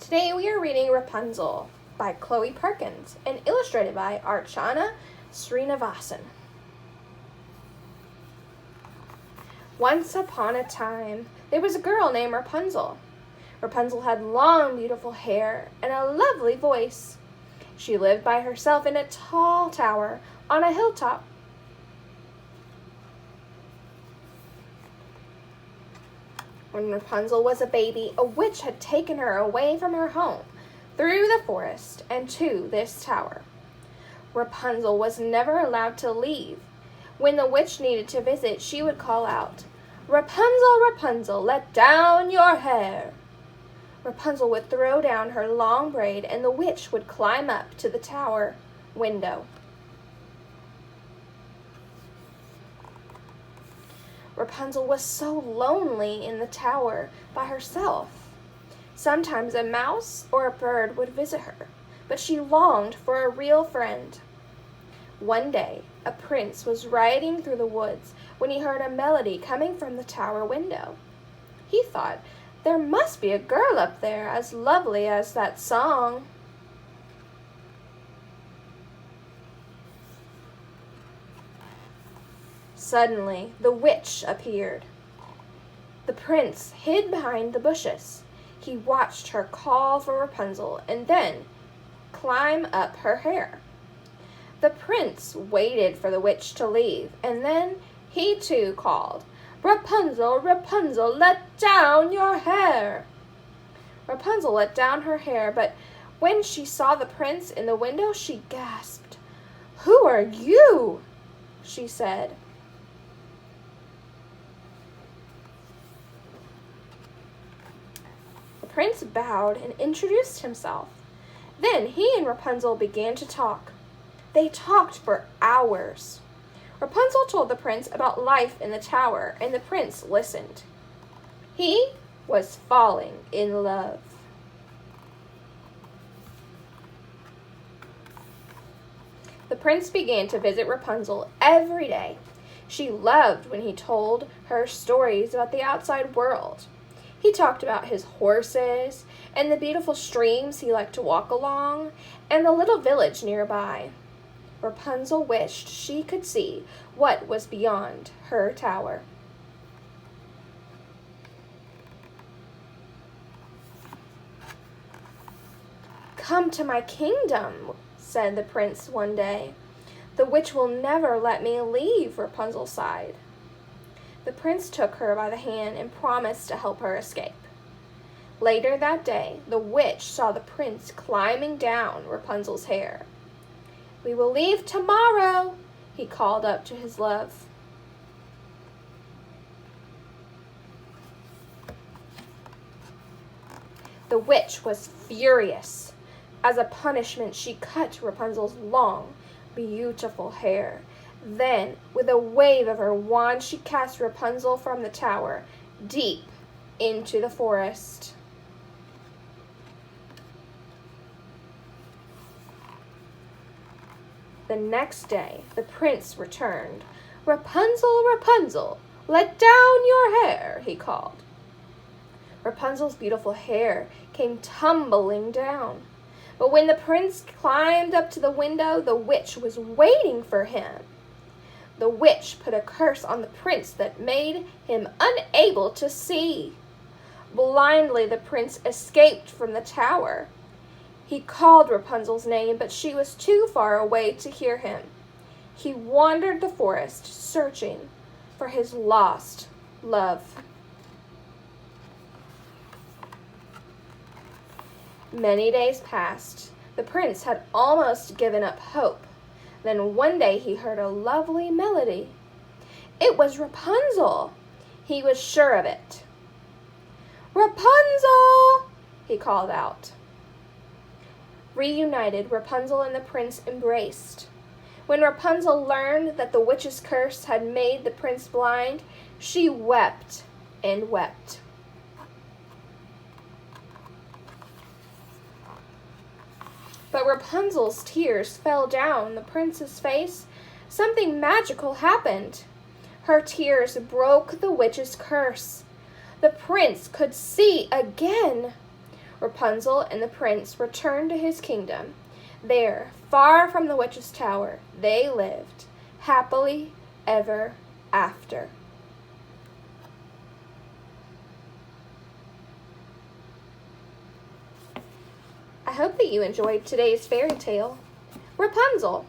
Today we are reading Rapunzel by Chloe Perkins and illustrated by Archana Srinivasan. Once upon a time, there was a girl named Rapunzel. Rapunzel had long, beautiful hair and a lovely voice. She lived by herself in a tall tower on a hilltop. When Rapunzel was a baby, a witch had taken her away from her home, through the forest, and to this tower. Rapunzel was never allowed to leave. When the witch needed to visit, she would call out, "Rapunzel, Rapunzel, let down your hair." Rapunzel would throw down her long braid, and the witch would climb up to the tower window. Rapunzel was so lonely in the tower by herself. Sometimes a mouse or a bird would visit her, but she longed for a real friend. One day, a prince was riding through the woods when he heard a melody coming from the tower window. He thought, there must be a girl up there as lovely as that song. Suddenly, the witch appeared. The prince hid behind the bushes. He watched her call for Rapunzel and then climb up her hair. The prince waited for the witch to leave, and then he too called, "Rapunzel, Rapunzel, let down your hair." Rapunzel let down her hair, but when she saw the prince in the window, she gasped. "Who are you?" she said. The prince bowed and introduced himself. Then he and Rapunzel began to talk. They talked for hours. Rapunzel told the prince about life in the tower, and the prince listened. He was falling in love. The prince began to visit Rapunzel every day. She loved when he told her stories about the outside world. He talked about his horses and the beautiful streams he liked to walk along and the little village nearby. Rapunzel wished she could see what was beyond her tower. "Come to my kingdom," said the prince one day. "The witch will never let me leave," Rapunzel sighed. The prince took her by the hand and promised to help her escape. Later that day, the witch saw the prince climbing down Rapunzel's hair. "We will leave tomorrow," he called up to his love. The witch was furious. As a punishment, she cut Rapunzel's long, beautiful hair. Then, with a wave of her wand, she cast Rapunzel from the tower, deep into the forest. The next day, the prince returned. "Rapunzel, Rapunzel, let down your hair," he called. Rapunzel's beautiful hair came tumbling down. But when the prince climbed up to the window, the witch was waiting for him. The witch put a curse on the prince that made him unable to see. Blindly, the prince escaped from the tower. He called Rapunzel's name, but she was too far away to hear him. He wandered the forest, searching for his lost love. Many days passed. The prince had almost given up hope. Then one day he heard a lovely melody. It was Rapunzel. He was sure of it. "Rapunzel!" he called out. Reunited, Rapunzel and the prince embraced. When Rapunzel learned that the witch's curse had made the prince blind, she wept and wept. But Rapunzel's tears fell down the prince's face. Something magical happened. Her tears broke the witch's curse. The prince could see again. Rapunzel and the prince returned to his kingdom. There, far from the witch's tower, they lived, happily ever after. I hope that you enjoyed today's fairy tale, Rapunzel.